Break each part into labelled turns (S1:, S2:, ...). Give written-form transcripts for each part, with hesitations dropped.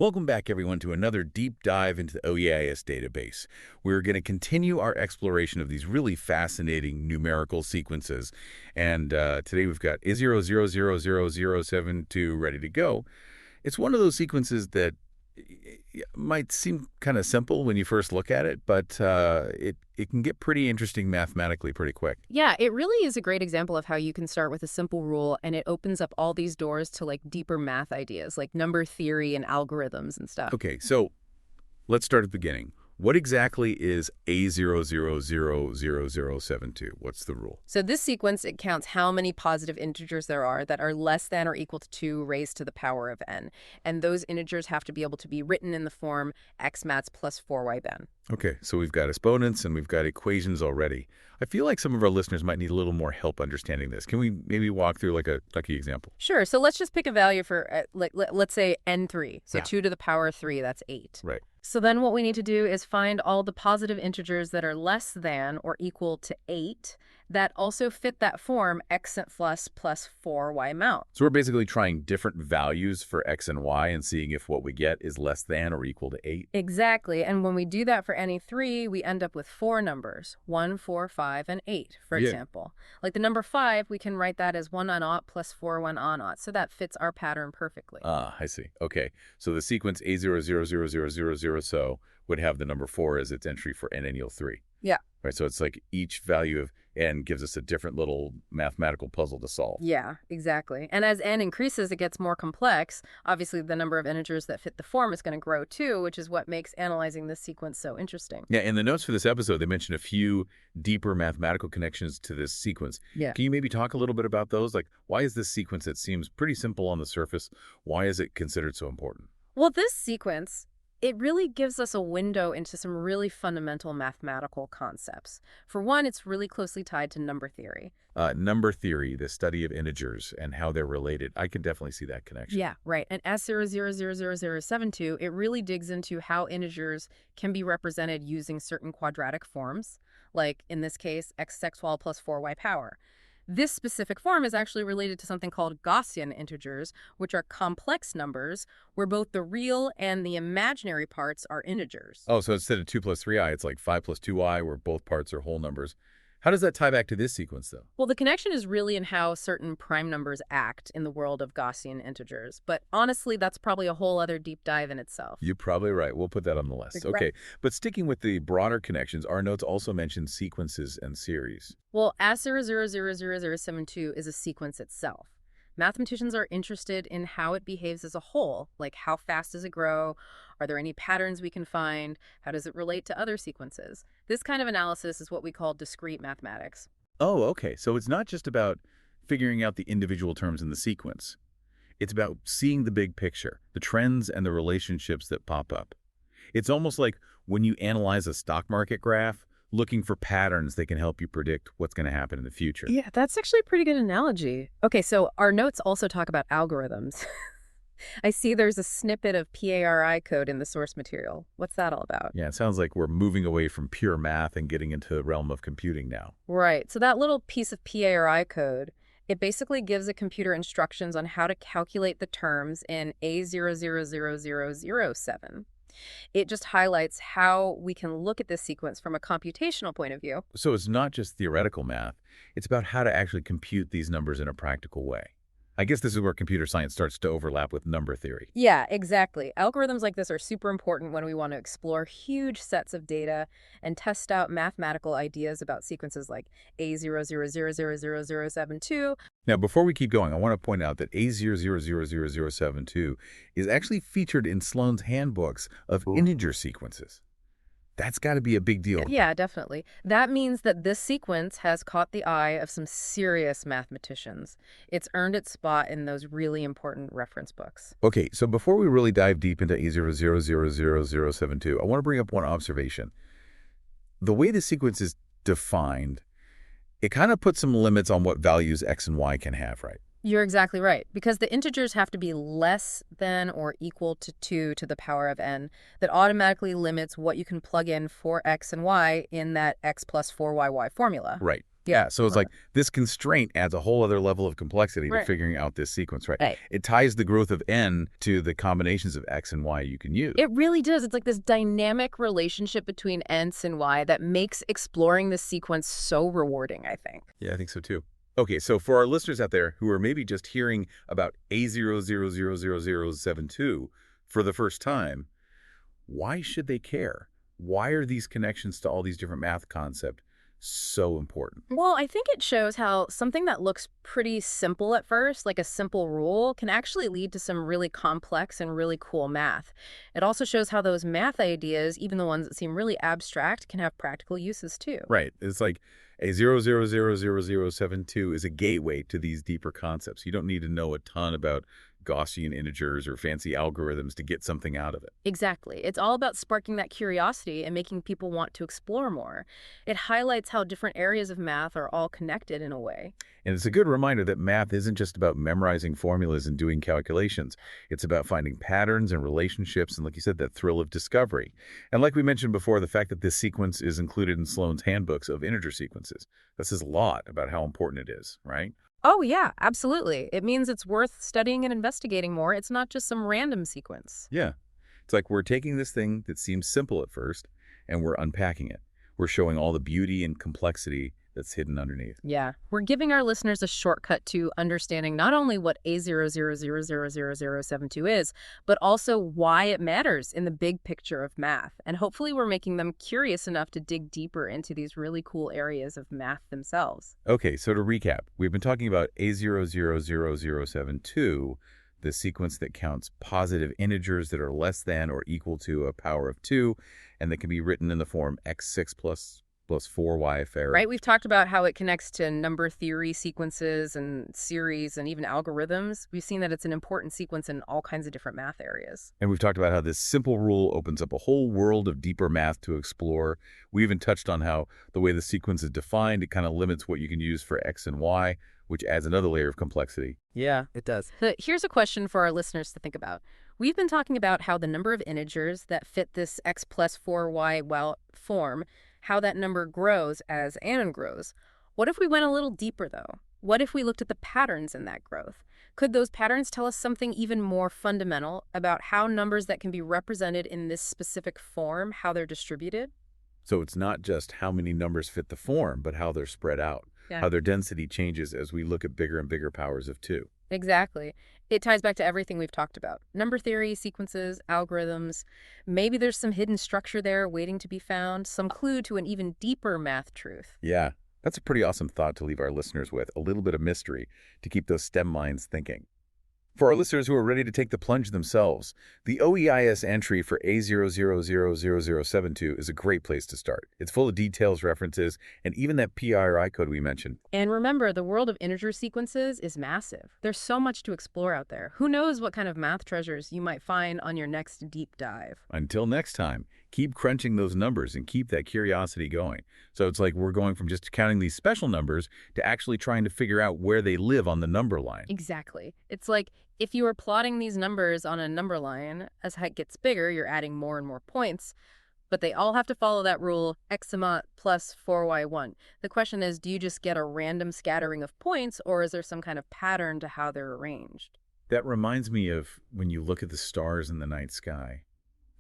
S1: Welcome back, everyone, to another deep dive into the OEIS database. We're going to continue our exploration of these really fascinating numerical sequences. And today we've got A00000072 ready to go. It's one of those sequences that might seem kind of simple when you first look at it, but it can get pretty interesting mathematically pretty quick.
S2: Yeah, it really is a great example of how you can start with a simple rule and it opens up all these doors to like deeper math ideas like number theory and algorithms and stuff.
S1: Okay, so let's start at the beginning. What exactly is A000072? What's the rule?
S2: So this sequence, it counts how many positive integers there are that are less than or equal to 2 raised to the power of n. And those integers have to be able to be written in the form x mats plus 4yben.
S1: Okay, so we've got exponents and we've got equations already. I feel like some of our listeners might need a little more help understanding this. Can we maybe walk through like a example?
S2: Sure, so let's just pick a value for, let's say n3. So
S1: Yeah.
S2: 2 to the power of 3, that's 8.
S1: Right.
S2: So then what we need to do is find all the positive integers that are less than or equal to 8 that also fit that form x plus 4y mount.
S1: So we're basically trying different values for x and y and seeing if what we get is less than or equal to 8.
S2: Exactly. And when we do that for any 3, we end up with 4 numbers, 1, 4, 5, and 8, for
S1: Yeah.
S2: example. Like the number 5, we can write that as 1 on naught plus 4 1 on naught. So that fits our pattern perfectly.
S1: Ah, I see. Okay. So the sequence A000000 so would have the number 4 as its entry for n-ennial 3.
S2: Yeah.
S1: Right, so it's like each value of n gives us a different little mathematical puzzle to solve.
S2: Yeah, exactly. And as n increases, it gets more complex. Obviously, the number of integers that fit the form is going to grow too, which is what makes analyzing this sequence so interesting.
S1: Yeah, in the notes for this episode, they mentioned a few deeper mathematical connections to this sequence.
S2: Yeah.
S1: Can you maybe talk a little bit about those? Like, why is this sequence that seems pretty simple on the surface, why is it considered so important?
S2: Well, this sequence, it really gives us a window into some really fundamental mathematical concepts. For one, it's really closely tied to number theory.
S1: Number theory, the study of integers and how they're related, I can definitely see that connection.
S2: Yeah, right. And A00000072, it really digs into how integers can be represented using certain quadratic forms, like in this case, x(x)y plus 4y power. This specific form is actually related to something called Gaussian integers, which are complex numbers where both the real and the imaginary parts are integers.
S1: Oh, so instead of 2 plus 3i, it's like 5 plus 2i, where both parts are whole numbers. How does that tie back to this sequence, though?
S2: Well, the connection is really in how certain prime numbers act in the world of Gaussian integers. But honestly, that's probably a whole other deep dive in itself.
S1: You're probably right. We'll put that on the list.
S2: Right.
S1: Okay, but sticking with the broader connections, our notes also mention sequences and series.
S2: Well, A000072 is a sequence itself. Mathematicians are interested in how it behaves as a whole, like how fast does it grow? Are there any patterns we can find? How does it relate to other sequences? This kind of analysis is what we call discrete mathematics.
S1: Oh, okay. So it's not just about figuring out the individual terms in the sequence. It's about seeing the big picture, the trends and the relationships that pop up. It's almost like when you analyze a stock market graph, looking for patterns that can help you predict what's going to happen in the future.
S2: Yeah, that's actually a pretty good analogy. Okay, so our notes also talk about algorithms. I see there's a snippet of PARI code in the source material. What's that all about?
S1: Yeah, it sounds like we're moving away from pure math and getting into the realm of computing now.
S2: Right. So that little piece of PARI code, it basically gives a computer instructions on how to calculate the terms in A000007. It just highlights how we can look at this sequence from a computational point of view.
S1: So it's not just theoretical math, it's about how to actually compute these numbers in a practical way. I guess this is where computer science starts to overlap with number theory.
S2: Yeah, exactly. Algorithms like this are super important when we want to explore huge sets of data and test out mathematical ideas about sequences like A00000072.
S1: Now, before we keep going, I want to point out that A000072 is actually featured in Sloan's handbooks of integer sequences. That's got to be a big deal.
S2: Yeah, definitely. That means that this sequence has caught the eye of some serious mathematicians. It's earned its spot in those really important reference books.
S1: Okay, so before we really dive deep into A00000072, I want to bring up one observation. The way the sequence is defined, it kind of puts some limits on what values x and y can have, right?
S2: You're exactly right, because the integers have to be less than or equal to 2 to the power of n. That automatically limits what you can plug in for x and y in that x plus 4yy formula.
S1: Right. Yeah, so it's
S2: Right.
S1: like this constraint adds a whole other level of complexity to
S2: Right.
S1: figuring out this sequence, right?
S2: Right.
S1: It ties the growth of n to the combinations of x and y you can use.
S2: It really does. It's like this dynamic relationship between Nth and Y that makes exploring this sequence so rewarding, I think.
S1: Yeah, I think so too. Okay, so for our listeners out there who are maybe just hearing about A00000072 for the first time, why should they care? Why are these connections to all these different math concepts so important?
S2: Well, I think it shows how something that looks pretty simple at first, like a simple rule, can actually lead to some really complex and really cool math. It also shows how those math ideas, even the ones that seem really abstract, can have practical uses too.
S1: Right. It's like A00000072 is a gateway to these deeper concepts. You don't need to know a ton about Gaussian integers or fancy algorithms to get something out of it.
S2: Exactly. It's all about sparking that curiosity and making people want to explore more. It highlights how different areas of math are all connected in a way.
S1: And it's a good reminder that math isn't just about memorizing formulas and doing calculations. It's about finding patterns and relationships and, like you said, that thrill of discovery. And like we mentioned before, the fact that this sequence is included in Sloan's handbooks of integer sequences, that says a lot about how important it is, right?
S2: Oh, yeah, absolutely. It means it's worth studying and investigating more. It's not just some random sequence.
S1: Yeah. It's like we're taking this thing that seems simple at first and we're unpacking it. We're showing all the beauty and complexity that's hidden underneath.
S2: Yeah, we're giving our listeners a shortcut to understanding not only what A00000072 is, but also why it matters in the big picture of math. And hopefully we're making them curious enough to dig deeper into these really cool areas of math themselves.
S1: Okay, so to recap, we've been talking about A000072, the sequence that counts positive integers that are less than or equal to a power of 2, and that can be written in the form x6 plus 4y fair.
S2: Right? We've talked about how it connects to number theory sequences and series and even algorithms. We've seen that it's an important sequence in all kinds of different math areas.
S1: And we've talked about how this simple rule opens up a whole world of deeper math to explore. We even touched on how the way the sequence is defined, it kind of limits what you can use for x and y, which adds another layer of complexity.
S3: Yeah, it does.
S2: So here's a question for our listeners to think about. We've been talking about how the number of integers that fit this x plus 4y form, how that number grows as n grows. What if we went a little deeper, though? What if we looked at the patterns in that growth? Could those patterns tell us something even more fundamental about how numbers that can be represented in this specific form, how they're distributed?
S1: So it's not just how many numbers fit the form, but how they're spread out,
S2: Yeah.
S1: how their density changes as we look at bigger and bigger powers of 2.
S2: Exactly. It ties back to everything we've talked about. Number theory, sequences, algorithms. Maybe there's some hidden structure there waiting to be found, some clue to an even deeper math truth.
S1: Yeah, that's a pretty awesome thought to leave our listeners with, a little bit of mystery to keep those STEM minds thinking. For our listeners who are ready to take the plunge themselves, the OEIS entry for A00000072 is a great place to start. It's full of details, references, and even that PARI code we mentioned.
S2: And remember, the world of integer sequences is massive. There's so much to explore out there. Who knows what kind of math treasures you might find on your next deep dive.
S1: Until next time, keep crunching those numbers and keep that curiosity going. So it's like we're going from just counting these special numbers to actually trying to figure out where they live on the number line.
S2: Exactly. It's like if you were plotting these numbers on a number line, as it gets bigger, you're adding more and more points, but they all have to follow that rule, x plus 4y1. The question is, do you just get a random scattering of points, or is there some kind of pattern to how they're arranged?
S1: That reminds me of when you look at the stars in the night sky.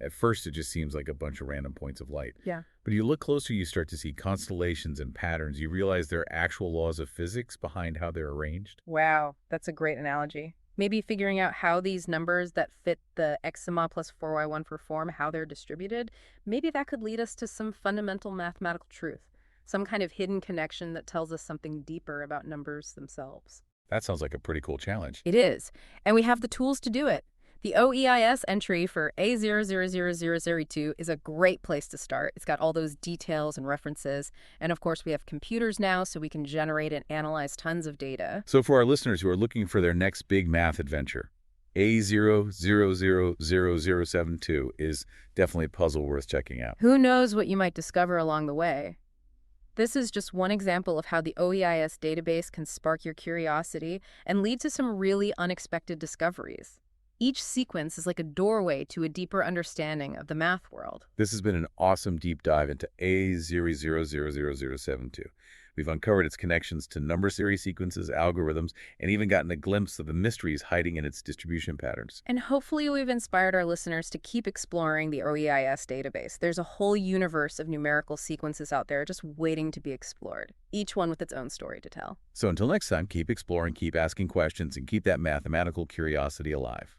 S1: At first, it just seems like a bunch of random points of light.
S2: Yeah.
S1: But you look closer, you start to see constellations and patterns. You realize there are actual laws of physics behind how they're arranged.
S2: Wow, that's a great analogy. Maybe figuring out how these numbers that fit the x plus 4y1 for form, how they're distributed, maybe that could lead us to some fundamental mathematical truth, some kind of hidden connection that tells us something deeper about numbers themselves.
S1: That sounds like a pretty cool challenge.
S2: It is, and we have the tools to do it. The OEIS entry for A000002 is a great place to start. It's got all those details and references. And of course, we have computers now, so we can generate and analyze tons of data.
S1: So for our listeners who are looking for their next big math adventure, A000072 is definitely a puzzle worth checking out.
S2: Who knows what you might discover along the way? This is just one example of how the OEIS database can spark your curiosity and lead to some really unexpected discoveries. Each sequence is like a doorway to a deeper understanding of the math world.
S1: This has been an awesome deep dive into A000072. We've uncovered its connections to number series sequences, algorithms, and even gotten a glimpse of the mysteries hiding in its distribution patterns.
S2: And hopefully we've inspired our listeners to keep exploring the OEIS database. There's a whole universe of numerical sequences out there just waiting to be explored, each one with its own story to tell.
S1: So until next time, keep exploring, keep asking questions, and keep that mathematical curiosity alive.